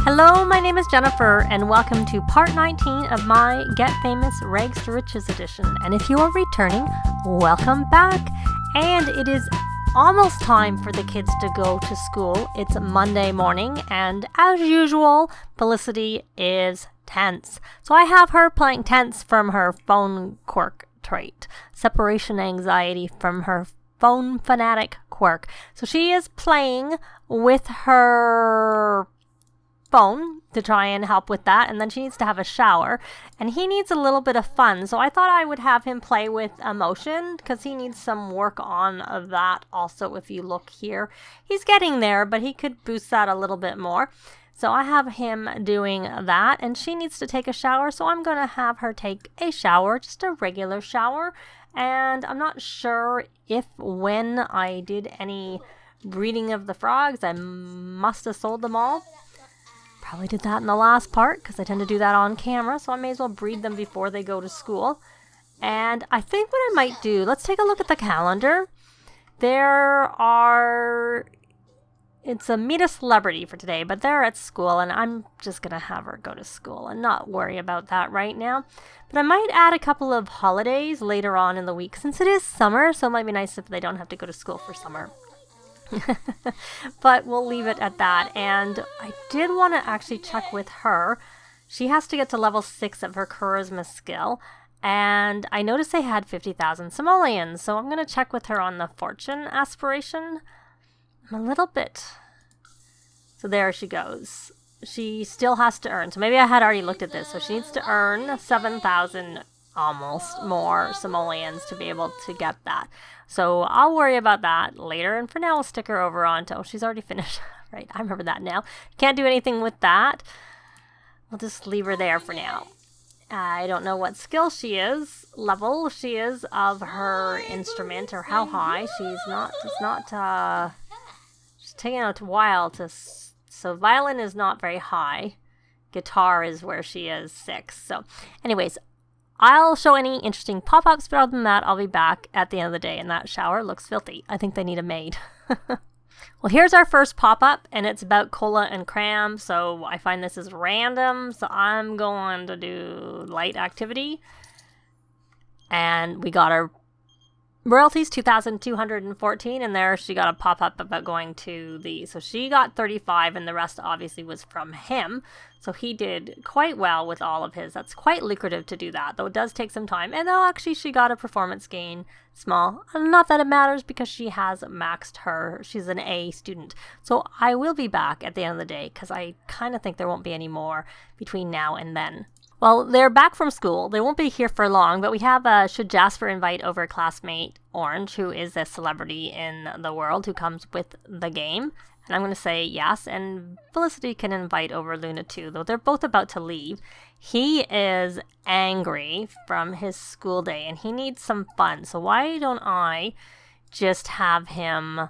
Hello, my name is Jennifer, and welcome to part 19 of my Get Famous Rags to Riches edition. And if you are returning, welcome back. And it is almost time for the kids to go to school. It's Monday morning, and as usual, Felicity is tense. So I have her playing tense from her phone quirk trait, separation anxiety from her phone fanatic quirk. So she is playing with her phone to try and help with that, and then she needs to have a shower, and he needs a little bit of fun. So I thought I would have him play with emotion because he needs some work on that also. If you look here, he's getting there, but he could boost that a little bit more. So I have him doing that, and she needs to take a shower, so I'm gonna have her take a shower, just a regular shower. And I'm not sure when I did any breeding of the frogs. I must have sold them all. Probably did that in the last part because I tend to do that on camera, so I may as well breed them before they go to school. And I think what I might do, let's take a look at the calendar. It's a meet a celebrity for today, but they're at school, and I'm just going to have her go to school and not worry about that right now. But I might add a couple of holidays later on in the week since it is summer, so it might be nice if they don't have to go to school for summer. But we'll leave it at that. And I did want to actually check with her. She has to get to level 6 of her charisma skill, and I noticed they had 50,000 simoleons, so I'm going to check with her on the fortune aspiration. I'm a little bit. So there she goes. She still has to earn. So maybe I had already looked at this. So she needs to earn 7,000 almost more simoleons to be able to get that. So I'll worry about that later. And for now, we'll stick her over on to, oh, she's already finished. Right, I remember that now. Can't do anything with that. We'll just leave her there for now. I don't know what skill she is, level she is of her instrument, or how high. She's taking a while to, so violin is not very high. Guitar is where she is 6. So anyways, I'll show any interesting pop-ups, but other than that, I'll be back at the end of the day, and that shower looks filthy. I think they need a maid. Well, here's our first pop-up, and it's about cola and cram, so I find this is random, so I'm going to do light activity. And we got our royalties, 2,214, and there she got a pop-up about going to so she got 35, and the rest obviously was from him. So he did quite well with all of his. That's quite lucrative to do that, though it does take some time. And though actually she got a performance gain, small. Not that it matters because she has maxed her. She's an A student. So I will be back at the end of the day because I kind of think there won't be any more between now and then. Well, they're back from school. They won't be here for long, but we have should Jasper invite over classmate Orange, who is a celebrity in the world who comes with the game. And I'm going to say yes, and Felicity can invite over Luna too, though they're both about to leave. He is angry from his school day, and he needs some fun. So why don't I just have him,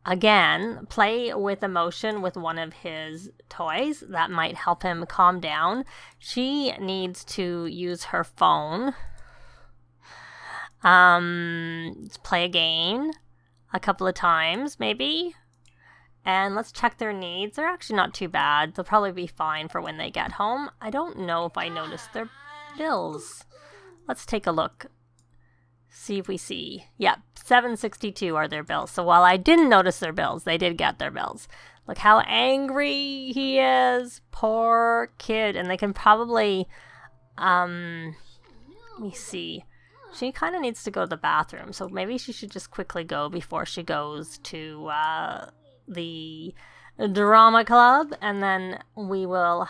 again, play with emotion with one of his toys. That might help him calm down. She needs to use her phone. Play a game a couple of times, maybe. And let's check their needs. They're actually not too bad. They'll probably be fine for when they get home. I don't know if I noticed their bills. Let's take a look. See if we see. Yep, $762 are their bills. So while I didn't notice their bills, they did get their bills. Look how angry he is. Poor kid. And they can probably, let me see. She kind of needs to go to the bathroom. So maybe she should just quickly go before she goes to the drama club. And then we'll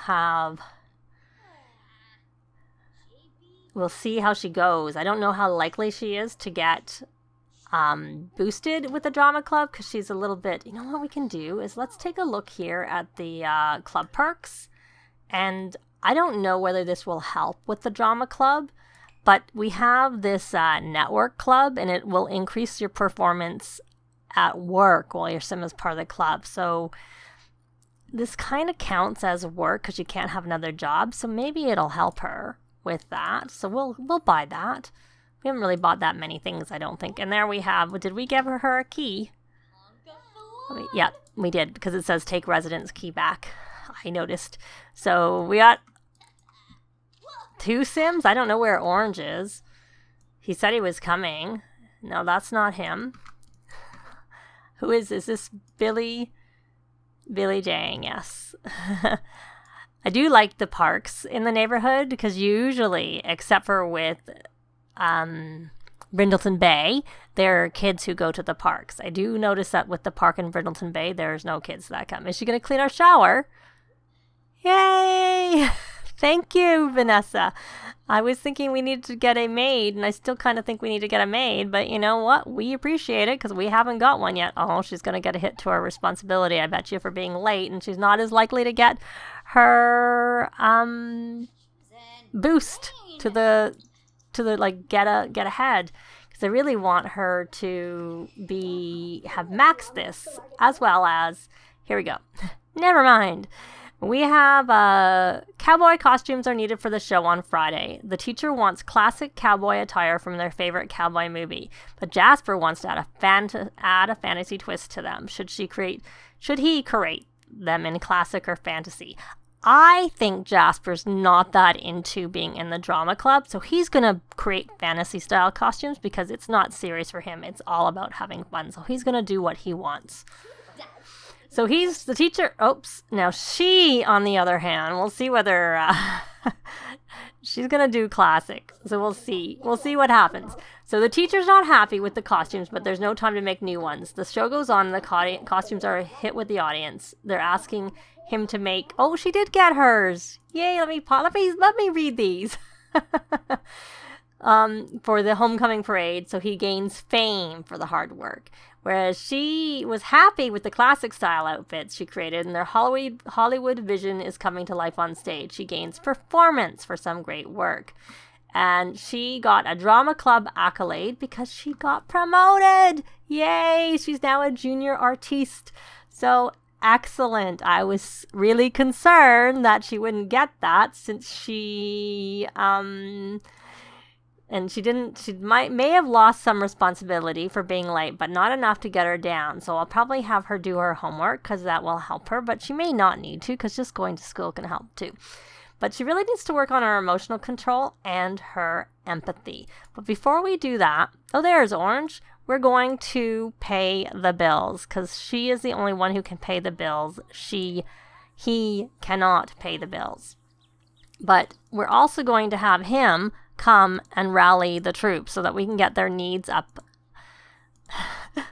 see how she goes. I don't know how likely she is to get boosted with the drama club because she's a little bit, you know what we can do is let's take a look here at the club perks. And I don't know whether this will help with the drama club, but we have this network club, and it will increase your performance at work while your sim is part of the club. So this kind of counts as work because you can't have another job. So maybe it'll help her with that. So we'll buy that. We haven't really bought that many things, I don't think. And there we have, did we give her a key? Yeah, we did, because it says take residence key back. I noticed. So we got 2 Sims. I don't know where Orange is. He said he was coming. No, that's not him. Who is this? Billy Jang, yes. I do like the parks in the neighborhood because usually, except for with Brindleton Bay, there are kids who go to the parks. I do notice that with the park in Brindleton Bay, there's no kids that come. Is she going to clean our shower? Yay! Thank you, Vanessa. I was thinking we needed to get a maid, and I still kind of think we need to get a maid, but you know what? We appreciate it because we haven't got one yet. Oh, she's going to get a hit to her responsibility, I bet you, for being late, and she's not as likely to get her boost to the like get ahead, because I really want her to have maxed this, as well as, here we go. Never mind. We have cowboy costumes are needed for the show on Friday. The teacher wants classic cowboy attire from their favorite cowboy movie, but Jasper wants to add a fantasy twist to them. Should he create them in classic or fantasy? I think Jasper's not that into being in the drama club, so he's going to create fantasy style costumes because it's not serious for him. It's all about having fun, so he's going to do what he wants. So he's the teacher. Oops. Now she, on the other hand, we'll see whether she's going to do classic. So we'll see. We'll see what happens. So the teacher's not happy with the costumes, but there's no time to make new ones. The show goes on and the costumes are a hit with the audience. They're asking him to make, oh, she did get hers. Yay, let me read these. For the homecoming parade, so he gains fame for the hard work. Whereas she was happy with the classic style outfits she created, and their Hollywood vision is coming to life on stage. She gains performance for some great work. And she got a drama club accolade because she got promoted. Yay! She's now a junior artiste. So excellent. I was really concerned that she wouldn't get that since she and she may have lost some responsibility for being late, but not enough to get her down. So I'll probably have her do her homework because that will help her, but she may not need to because just going to school can help too. But she really needs to work on her emotional control and her empathy. But before we do that, oh, there's Orange. We're going to pay the bills because she is the only one who can pay the bills. He cannot pay the bills. But we're also going to have him come and rally the troops so that we can get their needs up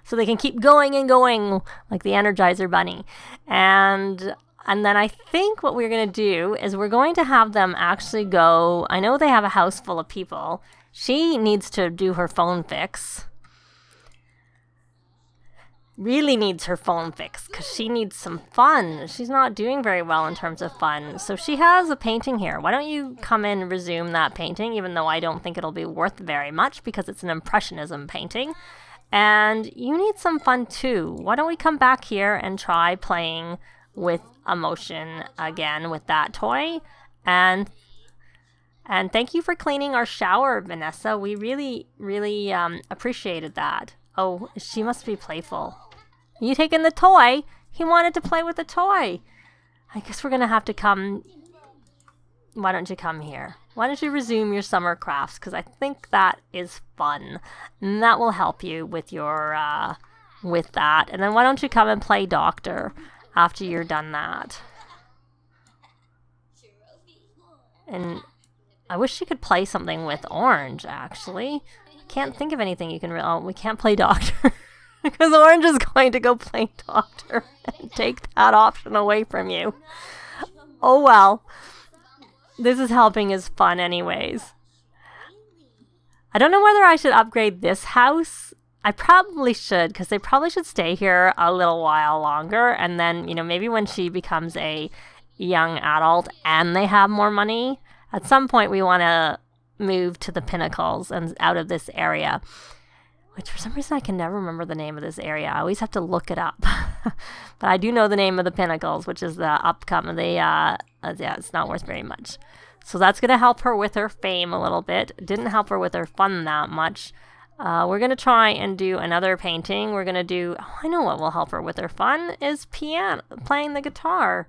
so they can keep going and going like the Energizer Bunny. And then I think what we're going to do is we're going to have them actually go. I know they have a house full of people. She needs to do her phone fix. Really needs her phone fix because she needs some fun. She's not doing very well in terms of fun. So she has a painting here. Why don't you come in and resume that painting, even though I don't think it'll be worth very much because it's an Impressionism painting. And you need some fun too. Why don't we come back here and try playing with emotion again with that toy. And thank you for cleaning our shower, Vanessa. We really, really appreciated that. Oh, she must be playful. You taking the toy? He wanted to play with the toy. I guess we're going to have to come. Why don't you come here? Why don't you resume your summer crafts? Because I think that is fun. And that will help you with your, with that. And then why don't you come and play doctor after you're done that? And I wish you could play something with Orange, actually. Can't think of anything you can we can't play doctor because Orange is going to go play doctor and take that option away from you. Oh well, this is helping his fun anyways. I don't know whether I should upgrade this house. I probably should because they probably should stay here a little while longer, and then maybe when she becomes a young adult and they have more money, at some point we want to move to the Pinnacles and out of this area, which for some reason I can never remember the name of this area. I always have to look it up. But I do know the name of the Pinnacles, which is the upcoming. It's not worth very much. So that's going to help her with her fame a little bit. Didn't help her with her fun that much. We're going to try and do another painting. We're going to do, I know what will help her with her fun is playing the guitar.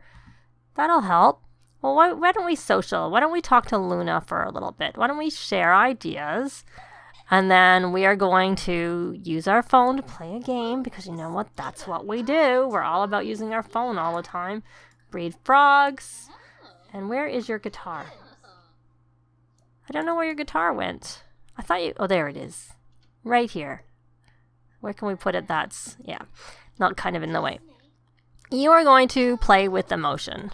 That'll help. Well, why don't we social? Why don't we talk to Luna for a little bit? Why don't we share ideas? And then we are going to use our phone to play a game because you know what? That's what we do. We're all about using our phone all the time. Breed frogs. And where is your guitar? I don't know where your guitar went. I thought you... Oh, there it is. Right here. Where can we put it? That's... Yeah. Not kind of in the way. You are going to play with emotion.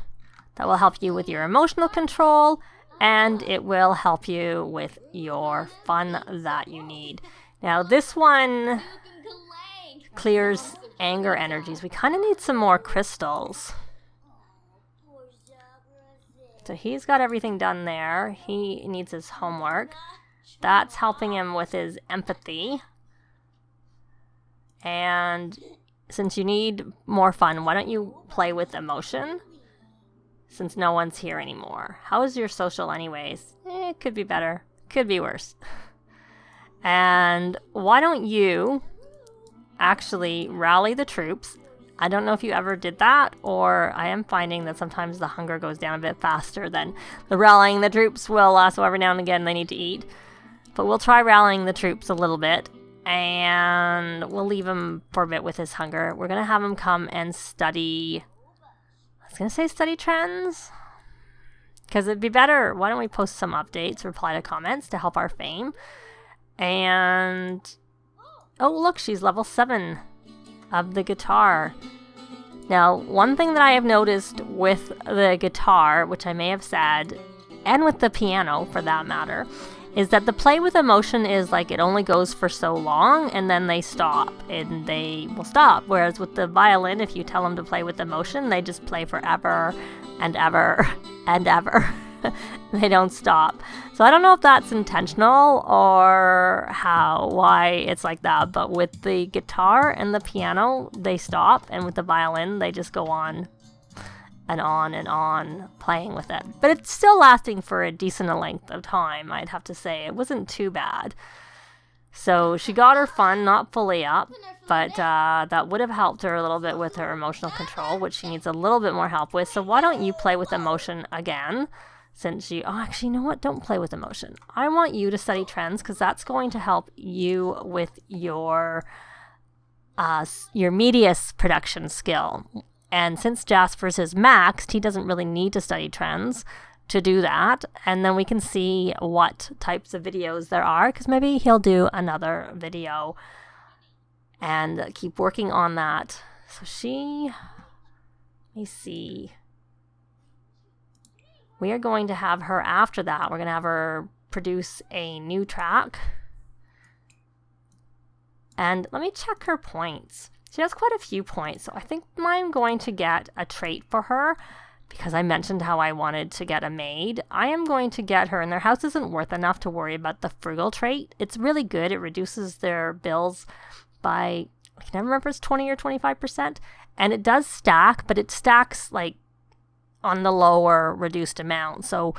That will help you with your emotional control, and it will help you with your fun that you need. Now, this one clears anger energies. We kind of need some more crystals. So he's got everything done there. He needs his homework. That's helping him with his empathy. And since you need more fun, why don't you play with emotion? Since no one's here anymore. How is your social anyways? It could be better. Could be worse. And why don't you actually rally the troops? I don't know if you ever did that, or I am finding that sometimes the hunger goes down a bit faster than the rallying the troops will, so every now and again they need to eat. But we'll try rallying the troops a little bit, and we'll leave him for a bit with his hunger. We're going to have him come and study... I was going to say study trends, because it'd be better. Why don't we post some updates, reply to comments to help our fame. And, oh look, she's level 7 of the guitar. Now, one thing that I have noticed with the guitar, which I may have said, and with the piano for that matter, is that the play with emotion is like it only goes for so long and then they stop and they will stop. Whereas with the violin, if you tell them to play with emotion, they just play forever and ever and ever. They don't stop. So I don't know if that's intentional or why it's like that. But with the guitar and the piano, they stop. And with the violin, they just go on and on playing with it. But it's still lasting for a decent length of time, I'd have to say. It wasn't too bad. So she got her fun, not fully up, but that would have helped her a little bit with her emotional control, which she needs a little bit more help with. So why don't you play with emotion again? Since you... Oh, actually, you know what? Don't play with emotion. I want you to study trends because that's going to help you with your media production skill. And since Jasper's is maxed, he doesn't really need to study trends to do that. And then we can see what types of videos there are, because maybe he'll do another video and keep working on that. So let me see. We are going to have her after that. We're going to have her produce a new track. And let me check her points. She has quite a few points, so I think I'm going to get a trait for her because I mentioned how I wanted to get a maid. I am going to get her, and their house isn't worth enough to worry about the Frugal Trait. It's really good. It reduces their bills by, I can never remember if it's 20 or 25%, and it does stack, but it stacks like on the lower reduced amount. So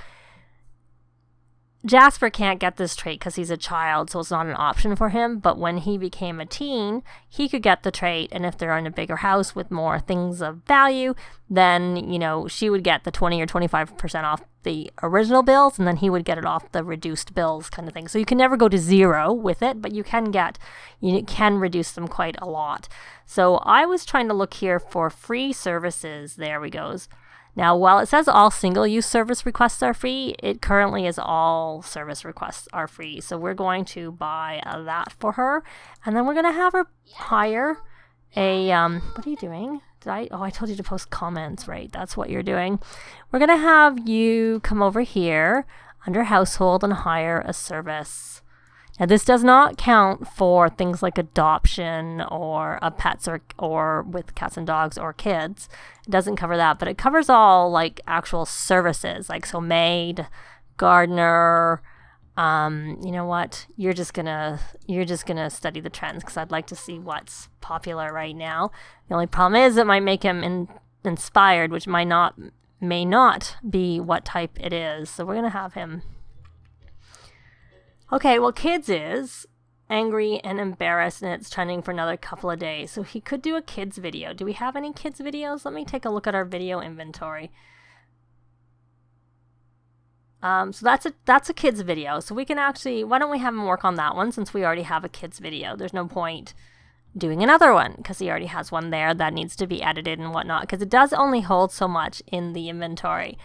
Jasper can't get this trait because he's a child, so it's not an option for him. But when he became a teen, he could get the trait. And if they're in a bigger house with more things of value, then, you know, she would get the 20 or 25% off the original bills, and then he would get it off the reduced bills kind of thing. So you can never go to zero with it, but you can reduce them quite a lot. So I was trying to look here for free services. There we goes. Now, while it says all single-use service requests are free, it currently is all service requests are free. So we're going to buy that for her. And then we're going to have her hire a, what are you doing? I told you to post comments, right? That's what you're doing. We're going to have you come over here under household and hire a service. Now, this does not count for things like adoption or pets or with cats and dogs or kids. It doesn't cover that, but it covers all like actual services, like so maid, gardener. You know what? You're just gonna study the trends because I'd like to see what's popular right now. The only problem is it might make him inspired, which may not be what type it is. So we're gonna have him. Okay, well, kids is angry and embarrassed, and it's trending for another couple of days. So he could do a kids video. Do we have any kids videos? Let me take a look at our video inventory. So that's a kid's video. So we can actually, why don't we have him work on that one since we already have a kid's video? There's no point doing another one because he already has one there that needs to be edited and whatnot, because it does only hold so much in the inventory.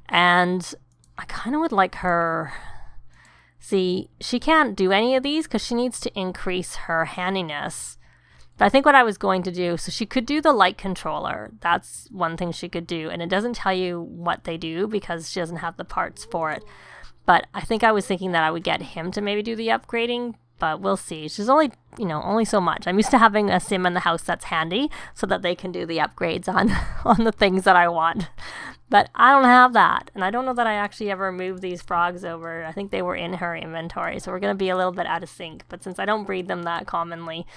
And I kind of would like her, see, she can't do any of these because she needs to increase her handiness. But I think what I was going to do, so she could do the light controller. That's one thing she could do. And it doesn't tell you what they do because she doesn't have the parts for it. But I think I was thinking that I would get him to maybe do the upgrading, but we'll see. She's only, only so much. I'm used to having a sim in the house that's handy so that they can do the upgrades on the things that I want. But I don't have that. And I don't know that I actually ever moved these frogs over. I think they were in her inventory. So we're going to be a little bit out of sync. But since I don't breed them that commonly,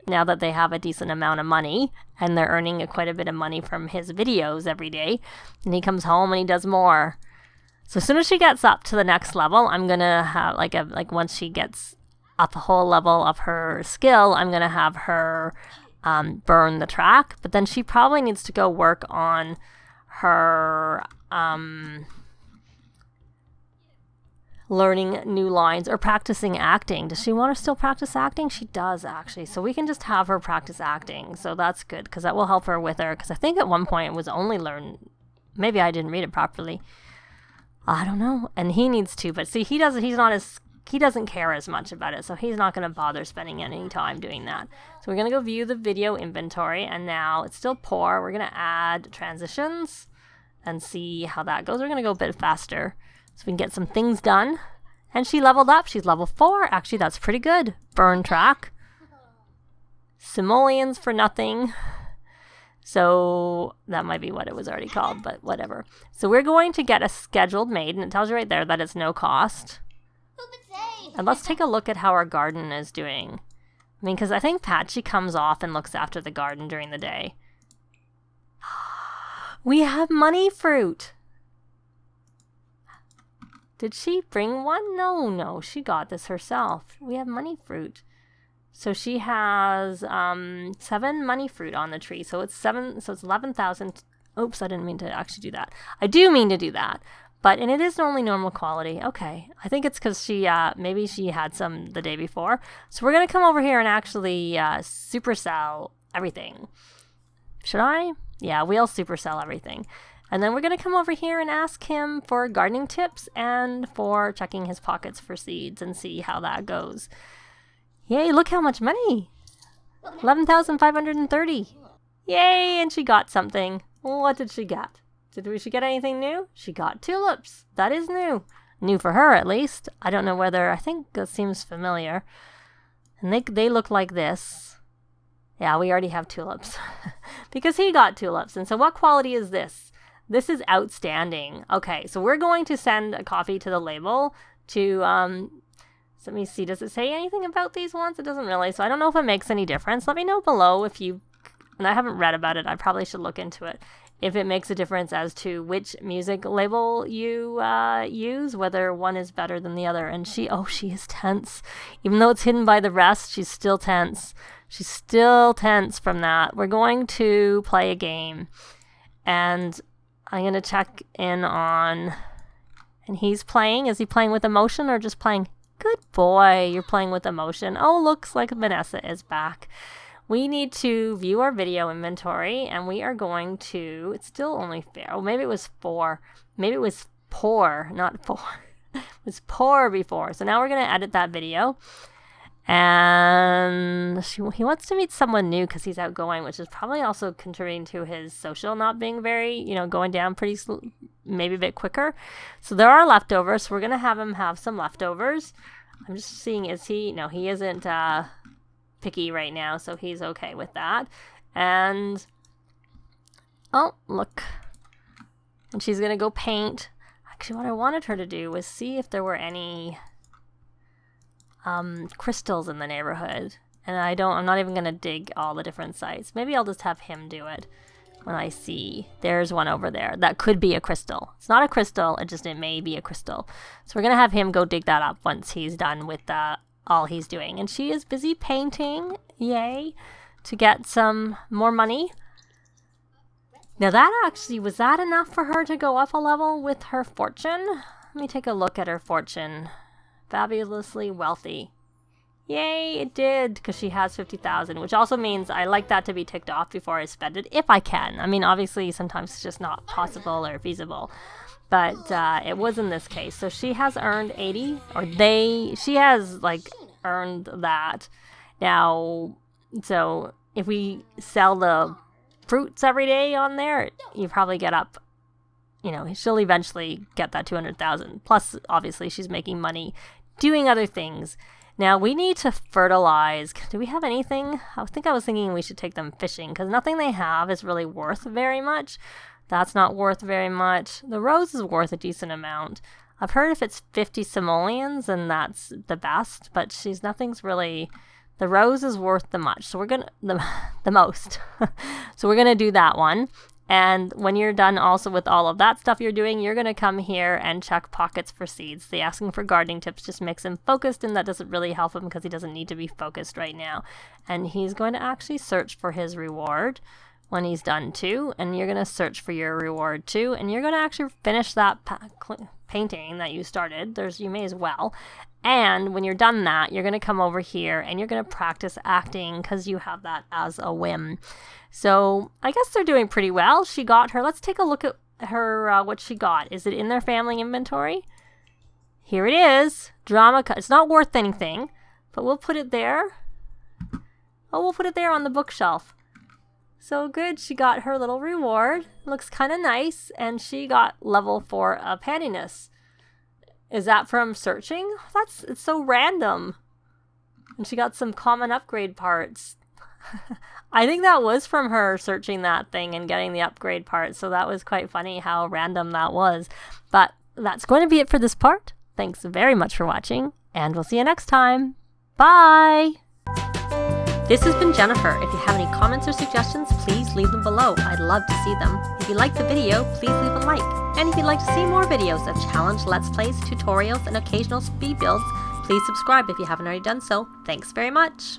now that they have a decent amount of money and they're earning quite a bit of money from his videos every day, and he comes home and he does more. So as soon as she gets up to the next level, I'm going to have like once she gets up a whole level of her skill, I'm going to have her burn the track. But then she probably needs to go work on her learning new lines or practicing acting. Does she want to still practice acting? She does, actually. So we can just have her practice acting. So that's good because that will help her with her. Because I think at one point it was only learn. Maybe I didn't read it properly. I don't know. And he needs to. But see, he doesn't care as much about it. So he's not going to bother spending any time doing that. So we're going to go view the video inventory. And now it's still poor. We're going to add transitions and see how that goes. We're going to go a bit faster so we can get some things done. And she leveled up. She's level 4. Actually, that's pretty good. Burn track. Simoleons for nothing. So that might be what it was already called, but whatever. So we're going to get a scheduled made, and it tells you right there that it's no cost. And let's take a look at how our garden is doing. I mean, because I think Patchy comes off and looks after the garden during the day. We have money fruit. Did she bring one? No, she got this herself. We have money fruit. So she has 7 money fruit on the tree. So it's 11,000. Oops, I didn't mean to actually do that. I do mean to do that. And it is only normal quality. Okay. I think it's because maybe she had some the day before. So we're going to come over here and actually supercell everything. Should I? Yeah, we'll supercell everything. And then we're going to come over here and ask him for gardening tips and for checking his pockets for seeds and see how that goes. Yay, look how much money. 11,530. Yay, and she got something. What did she get? Did she get anything new? She got tulips. That is new. New for her, at least. I don't know whether, I think that seems familiar. And they look like this. Yeah, we already have tulips. Because he got tulips. And so what quality is this? This is outstanding. Okay, so we're going to send a copy to the label to, so let me see, does it say anything about these ones? It doesn't really, so I don't know if it makes any difference. Let me know below if you, and I haven't read about it, I probably should look into it, if it makes a difference as to which music label you use, whether one is better than the other. And she is tense. Even though it's hidden by the rest, she's still tense. She's still tense from that. We're going to play a game, and I'm going to check in on, and he's playing. Is he playing with emotion or just playing? Good boy, you're playing with emotion. Oh, looks like Vanessa is back. We need to view our video inventory, and we are going to, it's still only fair. Oh, maybe it was 4. Maybe it was poor, not 4. It was poor before. So now we're going to edit that video. And he wants to meet someone new because he's outgoing, which is probably also contributing to his social not being very, going down pretty maybe a bit quicker. So there are leftovers. So we're going to have him have some leftovers. I'm just seeing, is he? No, he isn't picky right now, so he's okay with that. And, oh, look. And she's going to go paint. Actually, what I wanted her to do was see if there were any crystals in the neighborhood. And I'm not even going to dig all the different sites. Maybe I'll just have him do it when I see there's one over there. That could be a crystal. It's not a crystal, it may be a crystal. So we're going to have him go dig that up once he's done with all he's doing. And she is busy painting, yay, to get some more money. Now that actually, was that enough for her to go up a level with her fortune? Let me take a look at her fortune. Fabulously wealthy. Yay, it did, because she has 50,000, which also means I like that to be ticked off before I spend it, if I can. I mean, obviously, sometimes it's just not possible or feasible, but it was in this case. So she has earned 80, or she has, like, earned that. Now, so if we sell the fruits every day on there, you probably get up, you know, she'll eventually get that 200,000. Plus, obviously, she's making money doing other things. Now, we need to fertilize. Do we have anything? I was thinking we should take them fishing, because nothing they have is really worth very much. That's not worth very much. The rose is worth a decent amount. I've heard if it's 50 simoleons, then that's the best, but nothing's really... The rose is worth the much, so we're gonna... the most. So we're gonna do that one. And when you're done also with all of that stuff you're doing, you're going to come here and check pockets for seeds. The asking for gardening tips just makes him focused, and that doesn't really help him because he doesn't need to be focused right now. And he's going to actually search for his reward when he's done too. And you're going to search for your reward too. And you're going to actually finish that painting that you started. You may as well. And when you're done that, you're going to come over here and you're going to practice acting because you have that as a whim. So I guess they're doing pretty well. She got her. Let's take a look at her, what she got. Is it in their family inventory? Here it is. Drama. It's not worth anything, but we'll put it there. Oh, we'll put it there on the bookshelf. So good. She got her little reward. Looks kind of nice. And she got level 4 of handiness. Is that from searching? It's so random. And she got some common upgrade parts. I think that was from her searching that thing and getting the upgrade parts. So that was quite funny how random that was. But that's going to be it for this part. Thanks very much for watching, and we'll see you next time. Bye! This has been Jennifer. If you have any comments or suggestions, please leave them below. I'd love to see them. If you liked the video, please leave a like. And if you'd like to see more videos of challenge, let's plays, tutorials, and occasional speed builds, please subscribe if you haven't already done so. Thanks very much.